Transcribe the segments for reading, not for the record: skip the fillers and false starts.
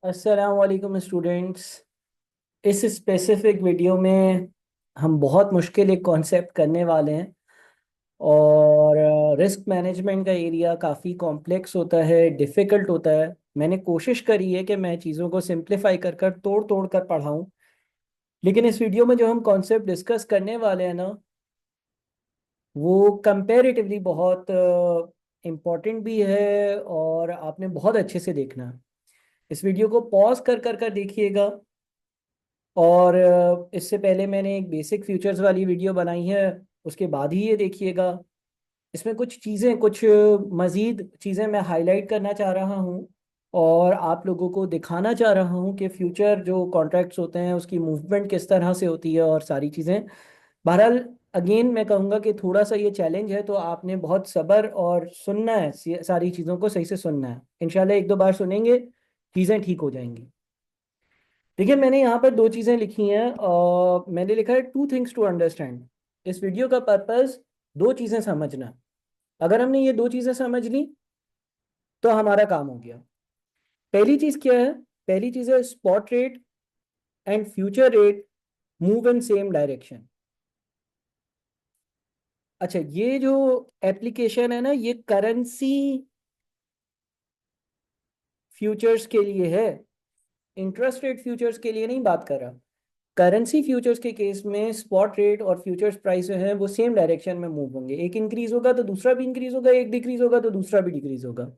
अस्सलाम वालेकुम स्टूडेंट्स। इस स्पेसिफिक वीडियो में हम बहुत मुश्किल एक कॉन्सेप्ट करने वाले हैं। और रिस्क मैनेजमेंट का एरिया काफ़ी कॉम्प्लेक्स होता है, डिफ़िकल्ट होता है। मैंने कोशिश करी है कि मैं चीज़ों को सिंप्लीफाई कर कर तोड़ तोड़ कर पढ़ाऊँ। लेकिन इस वीडियो में जो हम कॉन्सेप्ट डिस्कस करने वाले हैं ना, वो कंपैरेटिवली बहुत इम्पोर्टेंट भी है और आपने बहुत अच्छे से देखना है। इस वीडियो को पॉज कर कर कर देखिएगा। और इससे पहले मैंने एक बेसिक फीचर्स वाली वीडियो बनाई है, उसके बाद ही ये देखिएगा। इसमें कुछ चीज़ें, कुछ मज़ीद चीज़ें मैं हाईलाइट करना चाह रहा हूँ और आप लोगों को दिखाना चाह रहा हूँ कि फ्यूचर जो कॉन्ट्रैक्ट्स होते हैं उसकी मूवमेंट किस तरह से होती है और सारी चीज़ें। बहरहाल, अगेन मैं कहूँगा कि थोड़ा सा ये चैलेंज है, तो आपने बहुत सब्र और सुनना है, सारी चीज़ों को सही से सुनना है। इंशाल्लाह एक दो बार सुनेंगे, चीज़ें ठीक हो जाएंगी। देखिए, मैंने यहाँ पर दो चीज़ें लिखी हैं और मैंने लिखा है टू थिंग्स टू अंडरस्टैंड। इस वीडियो का पर्पस दो चीज़ें समझना। अगर हमने ये दो चीज़ें समझ ली तो हमारा काम हो गया। पहली चीज़ क्या है? पहली चीज़ है spot rate and future rate move in same direction. अच्छा, ये जो एप्लीकेशन है ना, ये करेंसी फ्यूचर्स के लिए है, इंटरेस्ट रेट फ्यूचर्स के लिए नहीं बात कर रहा। करेंसी फ्यूचर्स के केस में स्पॉट रेट और फ्यूचर्स प्राइस जो है वो सेम डायरेक्शन में मूव होंगे। एक इंक्रीज होगा तो दूसरा भी इंक्रीज होगा, एक डिक्रीज होगा तो दूसरा भी डिक्रीज होगा।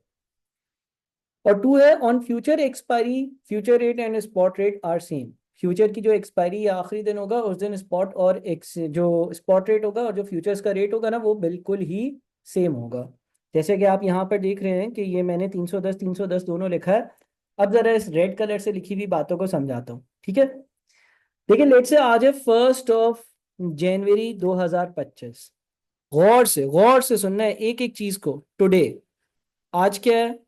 और टू है on future expiry future rate and spot rate are same. Future की जो एक्सपायरी या आखिरी दिन होगा उस दिन स्पॉट और एक्स जो स्पॉट रेट होगा और जो फ्यूचर्स का रेट होगा ना, वो बिल्कुल ही सेम होगा। जैसे कि आप यहाँ पर देख रहे हैं कि ये मैंने 310 दोनों लिखा है। अब जरा इस रेड कलर से लिखी हुई बातों को समझाता हूँ, ठीक है? देखिए, लेट से आज है 1 जनवरी 2025। गौर से सुनना है एक एक चीज को। टुडे, आज क्या है?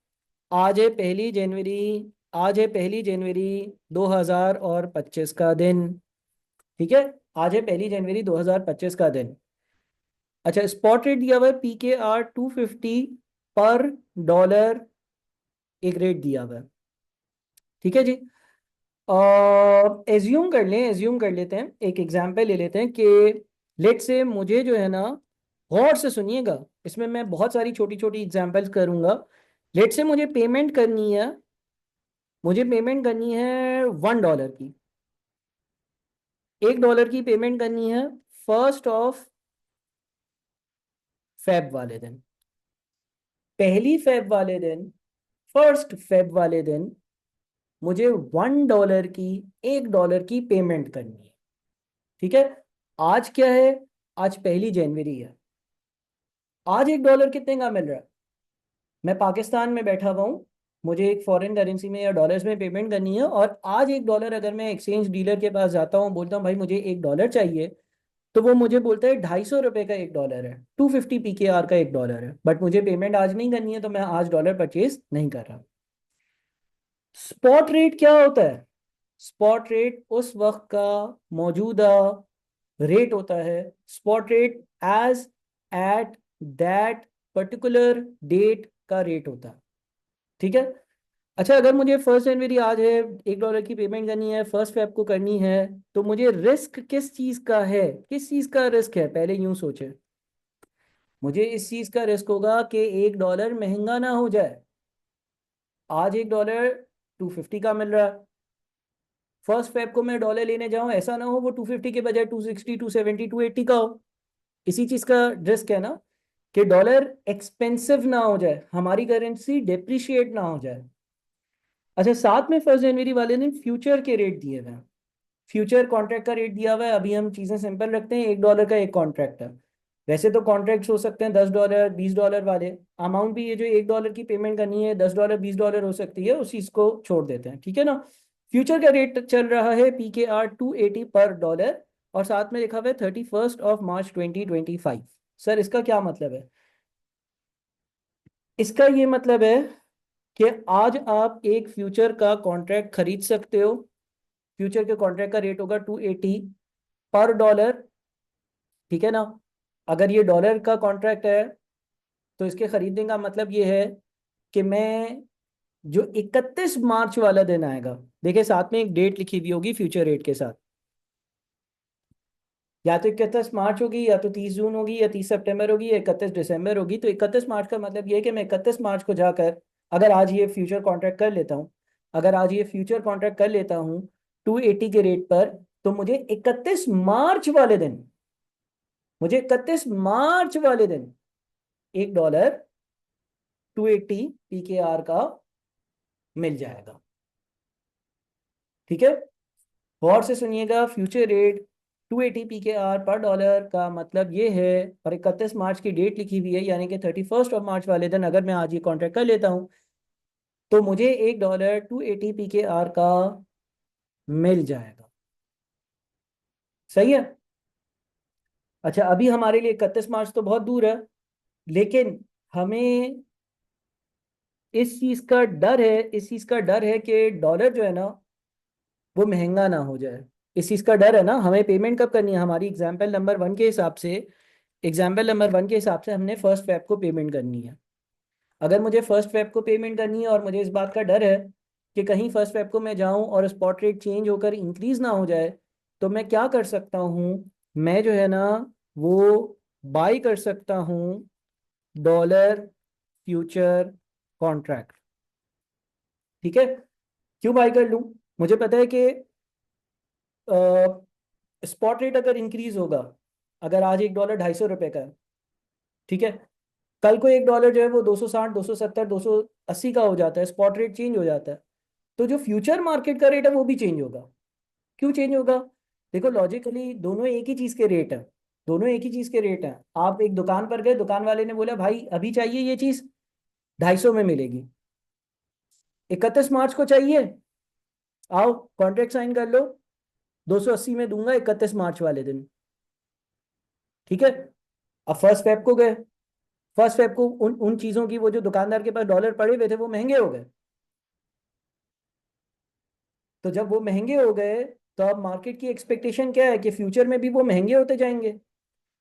आज है 1 जनवरी। आज है 1 जनवरी 2025 का दिन। ठीक है, आज है 1 जनवरी 2025 का दिन। अच्छा, स्पॉट रेट दिया हुआ है PKR 250 पर डॉलर, एक रेट दिया हुआ है। ठीक है जी। एज्यूम कर लेते हैं, एक एग्जांपल ले लेते हैं कि लेट से मुझे जो है ना, गौर से सुनिएगा, इसमें मैं बहुत सारी छोटी छोटी एग्जांपल्स करूंगा। लेट से मुझे पेमेंट करनी है $1 की। $1 की पेमेंट करनी है 1 फेब वाले दिन। 1 फेब वाले दिन, 1 फेब वाले दिन मुझे $1 की, $1 की पेमेंट करनी है। ठीक है। आज क्या है? आज 1 जनवरी है। आज $1 कितने का मिल रहा है? मैं पाकिस्तान में बैठा हुआ हूँ, मुझे एक फॉरेन करेंसी में या डॉलर्स में पेमेंट करनी है, और आज $1 अगर मैं एक्सचेंज डीलर के पास जाता हूँ, बोलता हूँ भाई मुझे $1 चाहिए, तो वो मुझे बोलता है ₹250 का $1 है, 250 PKR का $1 है, बट मुझे पेमेंट आज नहीं करनी है, तो मैं आज डॉलर परचेज नहीं कर रहा। स्पॉट रेट क्या होता है? स्पॉट रेट उस वक्त का मौजूदा रेट होता है। Spot rate as at that particular date का रेट होता है। ठीक है। अच्छा, अगर मुझे 1 जनवरी आज है, $1 की पेमेंट करनी है, 1 फेब को करनी है, तो मुझे रिस्क किस चीज का है? किस चीज का रिस्क है? पहले यूं सोचे। मुझे इस चीज का रिस्क होगा कि $1 महंगा ना हो जाए। आज $1 250 का मिल रहा है, 1 फेब को मैं डॉलर लेने जाऊं, ऐसा ना हो वो 250 के बजाय 260, 270, 280 का हो। इसी चीज का रिस्क है ना, कि डॉलर एक्सपेंसिव ना हो जाए, हमारी करेंसी डेप्रिशिएट ना हो जाए। अच्छा, साथ में 1 जनवरी वाले दिन फ्यूचर के रेट दिए हुए हैं। फ्यूचर कॉन्ट्रैक्ट का रेट दिया हुआ है। अभी हम चीजें सिंपल रखते हैं, $1 का एक कॉन्ट्रैक्ट है। वैसे तो कॉन्ट्रैक्ट्स हो सकते हैं $10, $20 वाले। अमाउंट भी, ये जो $1 की पेमेंट करनी है, $10, $20 हो सकती है, उस चीज को छोड़ देते हैं, ठीक है ना। फ्यूचर का रेट चल रहा है PKR 280 पर डॉलर, और साथ में लिखा हुआ है 31 मार्च 2025। सर, इसका क्या मतलब है? इसका ये मतलब है कि आज आप एक फ्यूचर का कॉन्ट्रैक्ट खरीद सकते हो। फ्यूचर के कॉन्ट्रैक्ट का रेट होगा 280 पर डॉलर। ठीक है ना। अगर ये डॉलर का कॉन्ट्रैक्ट है, तो इसके खरीदने का मतलब ये है कि मैं जो 31 मार्च वाला दिन आएगा, देखिए साथ में एक डेट लिखी हुई होगी फ्यूचर रेट के साथ, या तो 31 मार्च होगी, या तो 30 जून होगी, या 30 सितंबर होगी, या 31 दिसंबर होगी। तो 31 मार्च का मतलब ये है कि मैं 31 मार्च को जाकर अगर आज ये फ्यूचर कॉन्ट्रैक्ट कर लेता हूँ, अगर आज ये फ्यूचर कॉन्ट्रैक्ट कर लेता हूँ 280 के रेट पर, तो मुझे 31 मार्च वाले दिन, मुझे 31 मार्च वाले दिन $1 280 PKR का मिल जाएगा। ठीक है, गौर से सुनिएगा, फ्यूचर रेट 280 PKR पर डॉलर का मतलब ये है, और 31 मार्च की डेट लिखी हुई है, यानी कि 31 मार्च वाले दिन अगर मैं आज ये कॉन्ट्रैक्ट कर लेता हूं, तो मुझे $1 280 PKR का मिल जाएगा। सही है। अच्छा, अभी हमारे लिए 31 मार्च तो बहुत दूर है, लेकिन हमें इस चीज का डर है, इस चीज का डर है कि डॉलर जो है ना वो महंगा ना हो जाए। इस चीज का डर है ना। हमें पेमेंट कब करनी है? हमारी एग्जाम्पल नंबर वन के हिसाब से, एग्जाम्पल नंबर वन के हिसाब से हमने फर्स्ट फेब को पेमेंट करनी है। अगर मुझे फर्स्ट फेब को पेमेंट करनी है और मुझे इस बात का डर है कि कहीं फर्स्ट फेब को मैं जाऊं और स्पॉट रेट चेंज होकर इंक्रीज ना हो जाए, तो मैं क्या कर सकता हूं? मैं जो है ना वो बाई कर सकता हूं डॉलर फ्यूचर कॉन्ट्रैक्ट। ठीक है, क्यों बाई कर लूं? मुझे पता है कि स्पॉट रेट अगर इंक्रीज होगा, अगर आज $1 250 का है, ठीक है, कल को $1 जो है वो 260 270 280 का हो जाता है, स्पॉट रेट चेंज हो जाता है, तो जो फ्यूचर मार्केट का रेट है वो भी चेंज होगा। क्यों चेंज होगा? देखो लॉजिकली दोनों एक ही चीज के रेट हैं, दोनों एक ही चीज के रेट हैं। आप एक दुकान पर गए, दुकान वाले ने बोला भाई अभी चाहिए ये चीज 250 में मिलेगी, 31 मार्च को चाहिए, आओ कॉन्ट्रैक्ट साइन कर लो, 280 में दूंगा 31 मार्च वाले दिन। ठीक है, अब फर्स्ट फेब को गए, फर्स्ट फेब को उन उन चीजों की, वो जो दुकानदार के पास डॉलर पड़े हुए थे वो महंगे हो गए। तो जब वो महंगे हो गए, तो अब मार्केट की एक्सपेक्टेशन क्या है कि फ्यूचर में भी वो महंगे होते जाएंगे।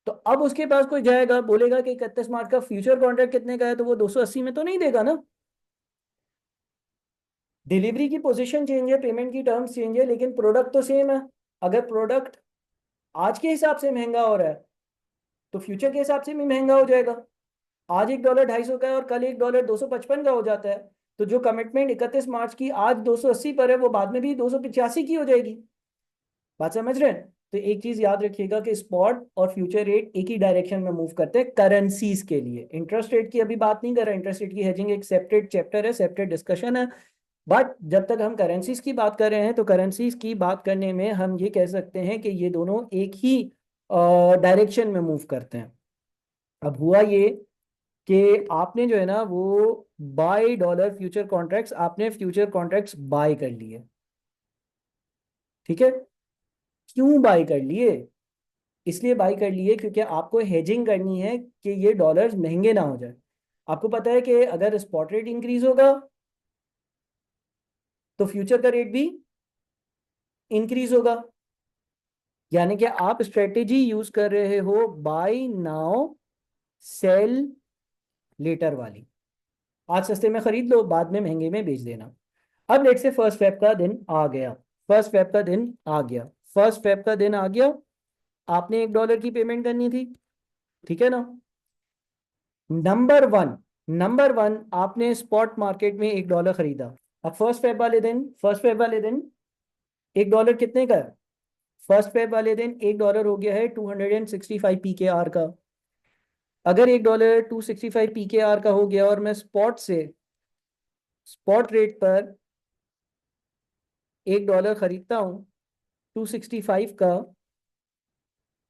तो अब उसके पास कोई जाएगा बोलेगा कि 31 मार्च का फ्यूचर कॉन्ट्रैक्ट कितने का है, तो वो 280 में तो नहीं देगा ना। डिलीवरी की पोजीशन चेंज है, पेमेंट की टर्म्स चेंज है, लेकिन प्रोडक्ट तो सेम है। अगर प्रोडक्ट आज के हिसाब से महंगा हो रहा है, तो फ्यूचर के हिसाब से भी महंगा हो जाएगा। आज $1 250 का है और कल $1 255 का हो जाता है, तो जो कमिटमेंट 31 मार्च की आज 280 पर है, वो बाद में भी 285 की हो जाएगी। बात समझ रहे हैं? तो एक चीज याद रखिएगा कि स्पॉट और फ्यूचर रेट एक ही डायरेक्शन में मूव करते हैं करेंसीज के लिए। इंटरेस्ट रेट की अभी बात नहीं कर रहा, इंटरेस्ट रेट की हेजिंग एक सेपरेट चैप्टर है, सेपरेट डिस्कशन है। बट जब तक हम करेंसीज की बात कर रहे हैं, तो करेंसीज की बात करने में हम ये कह सकते हैं कि ये दोनों एक ही डायरेक्शन में मूव करते हैं। अब हुआ ये कि आपने जो है ना वो बाय डॉलर फ्यूचर कॉन्ट्रैक्ट्स, आपने फ्यूचर कॉन्ट्रैक्ट्स बाय कर लिए। ठीक है, क्यों बाय कर लिए? इसलिए बाई कर लिए क्योंकि आपको हेजिंग करनी है कि ये डॉलर्स महंगे ना हो जाए। आपको पता है कि अगर स्पॉट रेट इंक्रीज होगा तो फ्यूचर का रेट भी इंक्रीज होगा, यानी कि आप स्ट्रेटेजी यूज कर रहे हो बाय नाउ सेल लेटर वाली। आज सस्ते में खरीद लो, बाद में महंगे में बेच देना। अब लेट से फर्स्ट फेब का दिन आ गया, फर्स्ट फेब का दिन आ गया, फर्स्ट फेब का दिन आ गया, आपने $1 की पेमेंट करनी थी। ठीक है ना। नंबर वन, नंबर वन, आपने स्पॉट मार्केट में $1 खरीदा। अब फर्स्ट फेब वाले दिन, फर्स्ट फेब वाले दिन $1 कितने का है? फर्स्ट फेब वाले दिन $1 हो गया है 265 PKR का। अगर $1 265 PKR का हो गया और मैं स्पॉट से, स्पॉट रेट पर $1 खरीदता हूँ 265 का,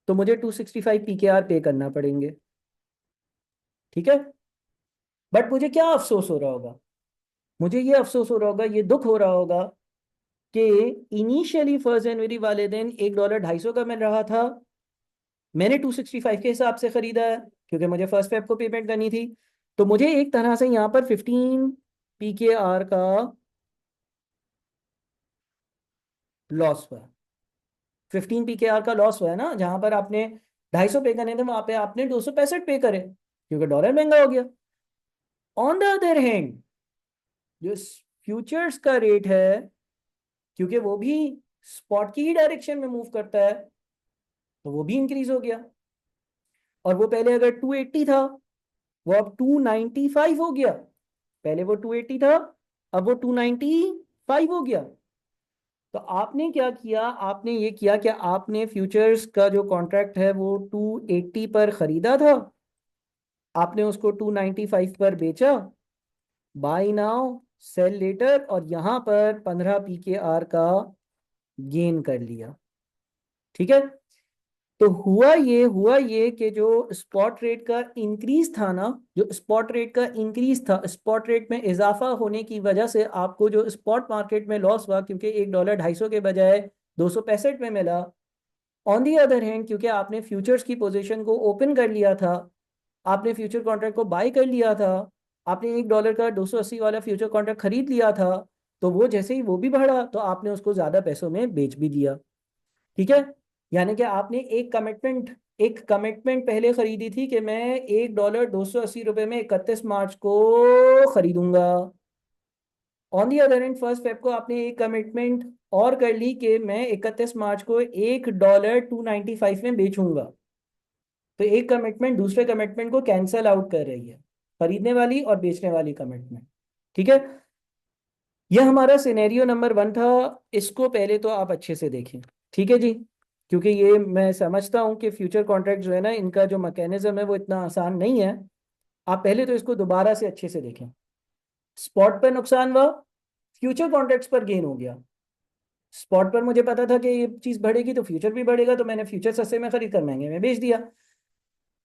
तो मुझे 265 PKR पे करना पड़ेंगे। ठीक है, बट मुझे क्या अफसोस हो रहा होगा? मुझे ये अफसोस हो रहा होगा, ये दुख हो रहा होगा कि इनिशियली 1 जनवरी वाले दिन $1 250 का मिल रहा था, मैंने 265 के हिसाब से खरीदा है क्योंकि मुझे फर्स्ट फेब को पेमेंट करनी थी। तो मुझे एक तरह से यहाँ पर 15 PKR का लॉस हुआ। 15 PKR का लॉस हुआ है ना, जहां पर आपने 250 पे करने थे वहां पे आपने 265 पे करे क्योंकि डॉलर महंगा हो गया। ऑन द अदर हैंड, जो फ्यूचर्स का रेट है, क्योंकि वो भी स्पॉट की ही डायरेक्शन में मूव करता है, तो वो भी इंक्रीज हो गया। और वो पहले अगर 280 था, वो अब 295 हो गया। पहले वो 280 था, अब वो 295 हो गया। तो आपने क्या किया, आपने ये किया कि आपने फ्यूचर्स का जो कॉन्ट्रैक्ट है वो 280 पर खरीदा था, आपने उसको 295 पर बेचा, बाय नाउ सेल लेटर, और यहां पर 15 पीकेआर का गेन कर लिया। ठीक है। तो हुआ ये कि जो स्पॉट रेट का इंक्रीज था ना, जो स्पॉट रेट का इंक्रीज था, स्पॉट रेट में इजाफा होने की वजह से आपको जो स्पॉट मार्केट में लॉस हुआ, क्योंकि $1 250 के बजाय 265 में मिला। ऑन दी अदर हैंड, क्योंकि आपने फ्यूचर्स की पोजीशन को ओपन कर लिया था, आपने फ्यूचर कॉन्ट्रैक्ट को बाय कर लिया था, आपने $1 का 280 वाला फ्यूचर कॉन्ट्रैक्ट खरीद लिया था, तो वो जैसे ही वो भी बढ़ा तो आपने उसको ज्यादा पैसों में बेच भी दिया। ठीक है। यानी कि आपने एक कमिटमेंट पहले खरीदी थी कि मैं $1 280 में 31 मार्च को खरीदूंगा। On the other end first Feb को आपने एक कमिटमेंट और कर ली कि मैं 31 मार्च को $1 295 में बेचूंगा। तो एक कमिटमेंट दूसरे कमिटमेंट को कैंसल आउट कर रही है, खरीदने वाली और बेचने वाली कमिटमेंट। ठीक है। यह हमारा सिनेरियो नंबर 1 था। इसको पहले तो आप अच्छे से देखें। ठीक है जी। क्योंकि ये मैं समझता हूं कि फ्यूचर कॉन्ट्रैक्ट जो है ना, इनका जो मैकेनिज्म है वो इतना आसान नहीं है। आप पहले तो इसको दोबारा से अच्छे से देखें। स्पॉट पर नुकसान हुआ, फ्यूचर कॉन्ट्रैक्ट्स पर गेन हो गया। स्पॉट पर मुझे पता था कि ये चीज बढ़ेगी तो फ्यूचर भी बढ़ेगा, तो मैंने फ्यूचर सस्ते में खरीद कर महंगे में बेच दिया।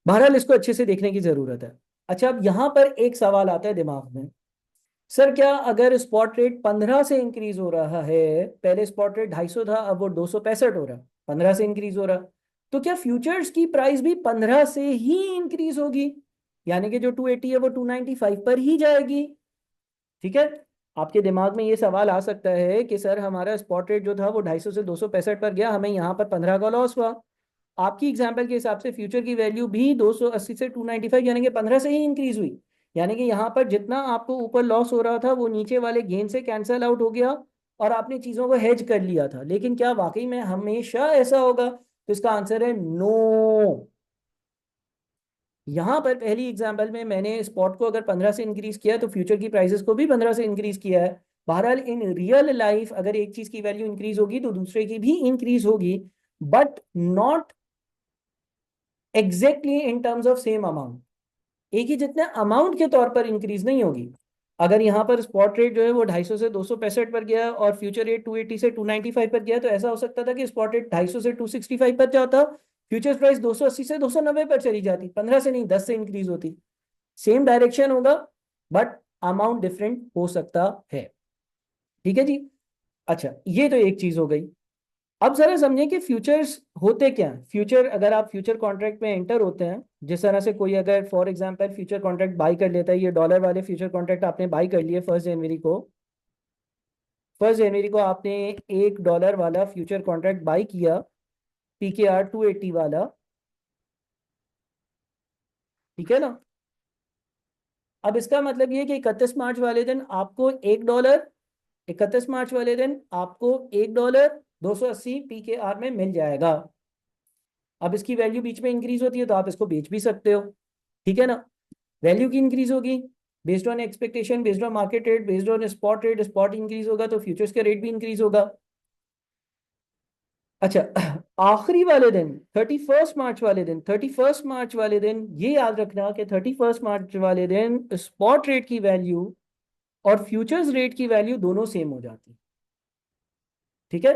बहरहाल इसको अच्छे से देखने की जरूरत है। अच्छा, अब यहां पर एक सवाल आता है दिमाग में। सर, क्या अगर स्पॉट रेट 15 से इंक्रीज हो रहा है, पहले स्पॉट रेट 250 था, अब वो 265 हो रहा, 15 से इंक्रीज हो रहा, तो क्या फ्यूचर्स की प्राइस भी 15 से ही इंक्रीज होगी? यानी कि जो 280 है वो 295 पर ही जाएगी। ठीक है। आपके दिमाग में ये सवाल आ सकता है कि सर, हमारा स्पॉट रेट जो था वो 250 से 265 पर गया, हमें यहाँ पर 15 का लॉस हुआ। आपकी एग्जाम्पल के हिसाब से फ्यूचर की वैल्यू भी 280 से 295 यानी कि 15 से ही इंक्रीज हुई। यानी कि यहाँ पर जितना आपको ऊपर लॉस हो रहा था वो नीचे वाले गेन से कैंसल आउट हो गया, और आपने चीजों को हेज कर लिया था। लेकिन क्या वाकई में हमेशा ऐसा होगा? तो इसका आंसर है नो। यहां पर पहली एग्जांपल में मैंने स्पॉट को अगर 15 से इंक्रीज किया तो फ्यूचर की प्राइसेस को भी 15 से इंक्रीज किया है। बहरहाल इन रियल लाइफ अगर एक चीज की वैल्यू इंक्रीज होगी तो दूसरे की भी इंक्रीज होगी, but not exactly in terms of same amount. एक ही जितने अमाउंट के तौर पर इंक्रीज नहीं होगी। अगर यहाँ पर स्पॉट रेट जो है वो 250 से 265 पर गया और फ्यूचर रेट 280 से 295 पर गया, तो ऐसा हो सकता था कि स्पॉट रेट 250 से 265 पर जाता, फ्यूचर प्राइस 280 से 290 पर चली जाती, 15 से नहीं 10 से इंक्रीज होती। सेम डायरेक्शन होगा, बट अमाउंट डिफरेंट हो सकता है। ठीक है जी। अच्छा, ये तो एक चीज हो गई। अब जरा समझें कि फ्यूचर्स होते क्या हैं। फ्यूचर, अगर आप फ्यूचर कॉन्ट्रैक्ट में एंटर होते हैं, जिस तरह से कोई अगर for example future contract by कर लेता है, ये डॉलर वाले फ्यूचर कॉन्ट्रैक्ट आपने बाई कर लिए 1 जनवरी को। 1 जनवरी को आपने $1 वाला फ्यूचर कॉन्ट्रैक्ट बाई किया, पीकेआर 280 वाला। ठीक है ना। अब इसका मतलब ये कि 31 मार्च वाले दिन आपको $1, 31 मार्च वाले दिन आपको $1 280 पीकेआर में मिल जाएगा। अब इसकी वैल्यू बीच में इंक्रीज होती है तो आप इसको बेच भी सकते हो। ठीक है ना। वैल्यू की इंक्रीज होगी based on expectation, based on market rate, based on spot rate. Spot increase होगा तो फ्यूचर्स का रेट भी इंक्रीज होगा। अच्छा, आखिरी वाले दिन 31 मार्च वाले दिन ये याद रखना कि 31 मार्च वाले दिन स्पॉट रेट की वैल्यू और फ्यूचर्स रेट की वैल्यू दोनों सेम हो जाती। ठीक है।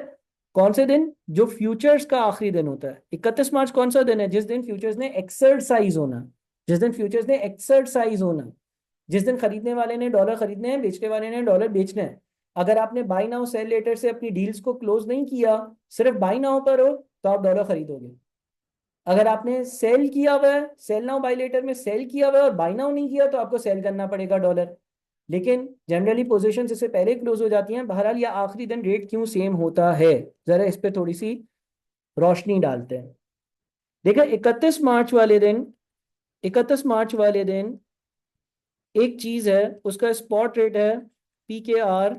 कौन से दिन? जो फ्यूचर्स का आखिरी दिन होता है। 31 मार्च कौन सा दिन है? जिस दिन फ्यूचर्स ने एक्सरसाइज होना, जिस दिन फ्यूचर्स ने एक्सरसाइज होना, जिस दिन खरीदने वाले ने डॉलर खरीदने हैं, बेचने वाले ने डॉलर बेचने हैं। अगर आपने बाई नाउ सेल लेटर से अपनी डील्स को क्लोज नहीं किया, सिर्फ बाई नाउ पर हो, तो आप डॉलर खरीदोगे। अगर आपने सेल किया हुआ है, सेल नाउ बाई लेटर में सेल किया हुआ है और बाई नाउ नहीं किया, तो आपको सेल करना पड़ेगा डॉलर। लेकिन जनरली पोजीशन इससे पहले क्लोज हो जाती हैं। बहरहाल या आखिरी दिन रेट क्यों सेम होता है, जरा इस पे थोड़ी सी रोशनी डालते हैं। देखो, 31 मार्च वाले दिन एक चीज है, उसका स्पॉट रेट है PKR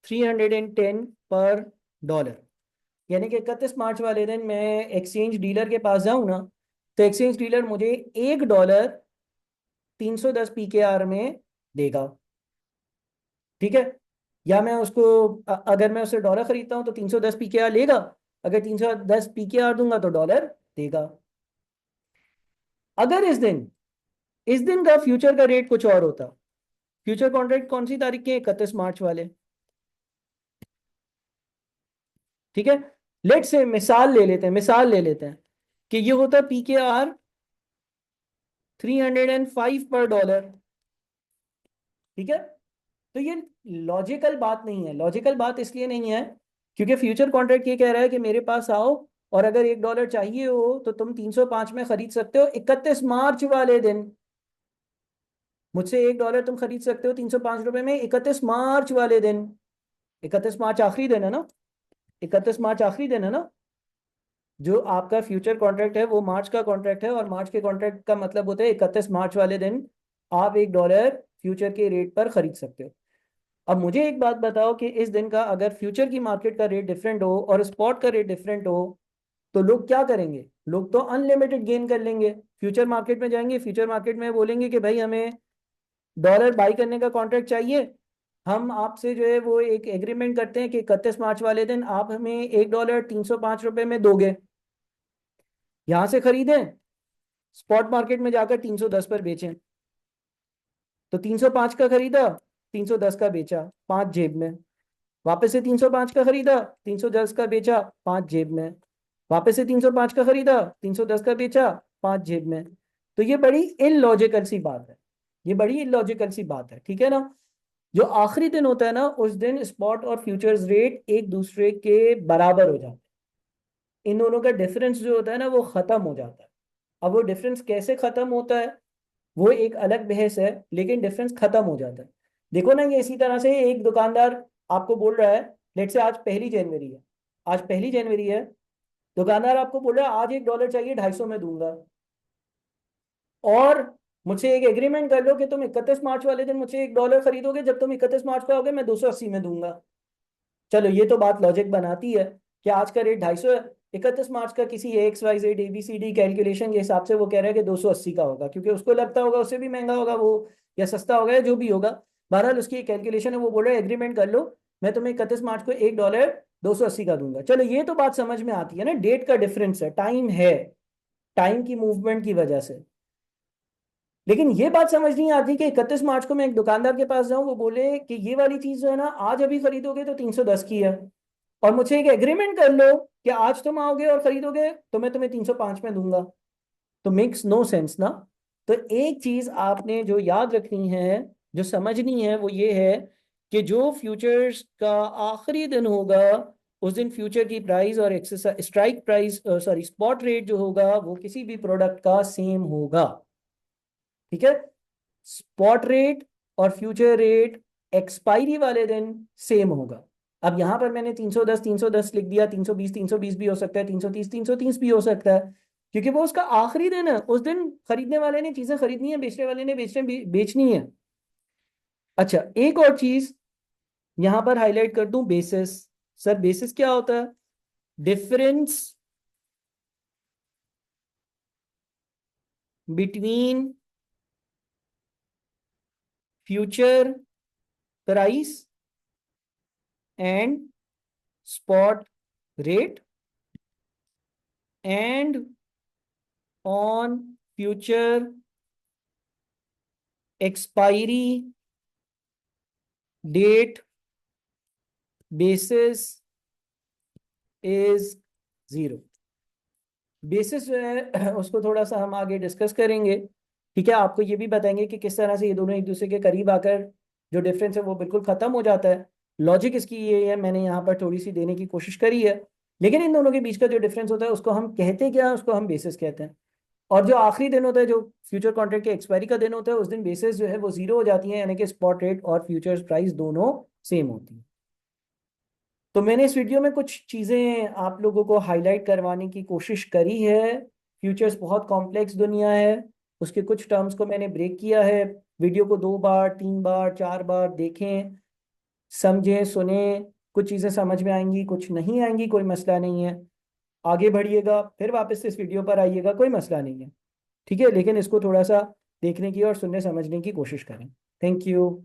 310 पर डॉलर, यानी कि 31 मार्च वाले दिन मैं एक्सचेंज डीलर के पास जाऊं ना, तो एक्सचेंज डीलर मुझे $1 310 PKR में देगा। ठीक है, या मैं उसको अगर मैं उससे डॉलर खरीदता हूं तो 310 PKR लेगा, अगर 310 PKR दूंगा तो डॉलर देगा। अगर इस दिन का फ्यूचर का रेट कुछ और होता, फ्यूचर कॉन्ट्रैक्ट कौन सी तारीख के, 31 मार्च वाले। ठीक है, लेट से मिसाल ले लेते हैं कि ये होता PKR 305 पर डॉलर। ठीक है, तो ये लॉजिकल बात नहीं है। लॉजिकल बात इसलिए नहीं है क्योंकि फ्यूचर कॉन्ट्रैक्ट ये कह रहा है कि मेरे पास आओ और अगर $1 चाहिए हो तो तुम 305 में खरीद सकते हो 31 मार्च वाले दिन। मुझसे $1 तुम खरीद सकते हो 305 रुपए में 31 मार्च वाले दिन। 31 मार्च आखिरी दिन है ना, 31 मार्च आखिरी दिन है ना। जो आपका फ्यूचर कॉन्ट्रैक्ट है वो मार्च का कॉन्ट्रैक्ट है, और मार्च के कॉन्ट्रैक्ट का मतलब होता है 31 मार्च वाले दिन आप $1 फ्यूचर के रेट पर खरीद सकते हो। अब मुझे एक बात बताओ कि इस दिन का अगर फ्यूचर की मार्केट का रेट डिफरेंट हो और स्पॉट का रेट डिफरेंट हो तो लोग क्या करेंगे? लोग तो अनलिमिटेड गेन कर लेंगे। फ्यूचर मार्केट में जाएंगे, फ्यूचर मार्केट में बोलेंगे कि भाई हमें डॉलर बाई करने का कॉन्ट्रैक्ट चाहिए, हम आपसे जो है वो एक एग्रीमेंट करते हैं कि 31 मार्च वाले दिन आप हमें $1 305 में दोगे, यहां से खरीदें, स्पॉट मार्केट में जाकर 310 पर बेचें। तो 305 का खरीदा, 310 का बेचा, 5 जेब में। वापस से 305 का खरीदा, 310 का बेचा, 5 जेब में। वापस से 305 का खरीदा, 310 का बेचा, 5 जेब में। तो ये बड़ी इलॉजिकल सी बात है, ये बड़ी इलॉजिकल सी बात है। ठीक है ना। जो आखिरी दिन होता है ना उस दिन स्पॉट और फ्यूचर्स रेट एक दूसरे के बराबर हो जाते हैं। इन दोनों का डिफरेंस जो होता है ना वो खत्म हो जाता है। अब वो डिफरेंस कैसे खत्म होता है वो एक अलग बहस है, लेकिन डिफरेंस खत्म हो जाता है। देखो ना, ये इसी तरह से एक दुकानदार आपको बोल रहा है, लेट से आज 1 जनवरी है, आज 1 जनवरी है, दुकानदार आपको बोल रहा है आज $1 चाहिए, 250 में दूंगा। और मुझसे एक एग्रीमेंट कर लो कि तुम 31 मार्च वाले दिन मुझसे $1 खरीदोगे, जब तुम 31 मार्च को आओगे मैं 280 में दूंगा। चलो ये तो बात लॉजिक बनाती है कि आज का रेट 250 है, 31 मार्च का किसी XYZ ABCD कैलकुलेशन के हिसाब से वो कह रहा है कि 280 का होगा, क्योंकि उसको लगता होगा उससे भी महंगा होगा वो, या सस्ता होगा, या जो भी होगा। बहरहाल उसकी एक कैलकुलेशन है, वो बोल रहा है एग्रीमेंट कर लो, मैं तुम्हें 31 मार्च को $1 280 का दूंगा। चलो ये तो बात समझ में आती है ना, डेट का डिफरेंस है, टाइम है, टाइम की मूवमेंट की वजह से। लेकिन ये बात समझ नहीं आती कि 31 मार्च को मैं एक दुकानदार के पास जाऊं, वो बोले कि ये वाली चीज जो है ना आज अभी खरीदोगे तो 310 की है, और मुझे एक एग्रीमेंट कर लो कि आज तुम आओगे और खरीदोगे तो मैं तुम्हें 305 में दूंगा। तो मेक्स नो सेंस ना। तो एक चीज आपने जो याद रखनी है, जो समझनी है, वो ये है कि जो फ्यूचर्स का आखिरी दिन होगा उस दिन फ्यूचर की प्राइस और exercise strike price, sorry, spot rate जो होगा वो किसी भी प्रोडक्ट का सेम होगा। ठीक है, स्पॉट रेट और फ्यूचर रेट एक्सपायरी वाले दिन सेम होगा। अब यहां पर मैंने 310 लिख दिया, 320 भी हो सकता है, 330 भी हो सकता है, क्योंकि वो उसका आखिरी दिन है। उस दिन खरीदने वाले ने चीजें खरीदनी है, बेचने वाले ने बेचनी है। अच्छा, एक और चीज यहां पर हाईलाइट कर दूं, बेसिस। सर बेसिस क्या होता है? Difference between future price and spot rate and on future expiry date basis is 0। Basis जो है उसको थोड़ा सा हम आगे डिस्कस करेंगे। ठीक है, आपको ये भी बताएंगे कि किस तरह से ये दोनों एक दूसरे के करीब आकर जो डिफरेंस है वो बिल्कुल खत्म हो जाता है। लॉजिक इसकी ये है, मैंने यहाँ पर थोड़ी सी देने की कोशिश करी है, लेकिन इन दोनों के बीच का जो डिफरेंस होता है उसको हम कहते क्या है, उसको हम बेसिस कहते हैं। और जो आखिरी दिन होता है, जो फ्यूचर कॉन्ट्रैक्ट के एक्सपायरी का दिन होता है, उस दिन बेसिस जो है वो 0 हो जाती है, यानी कि स्पॉट रेट और फ्यूचर्स प्राइस दोनों सेम होती है। तो मैंने इस वीडियो में कुछ चीज़ें आप लोगों को हाईलाइट करवाने की कोशिश करी है। फ्यूचर्स बहुत कॉम्प्लेक्स दुनिया है, उसके कुछ टर्म्स को मैंने ब्रेक किया है, वीडियो को 2 बार 3 बार 4 बार देखें, समझें सुने, कुछ चीज़ें समझ में आएंगी कुछ नहीं आएंगी, कोई मसला नहीं है, आगे बढ़िएगा, फिर वापस से इस वीडियो पर आइएगा, कोई मसला नहीं है। ठीक है, लेकिन इसको थोड़ा सा देखने की और सुनने समझने की कोशिश करें। Thank you.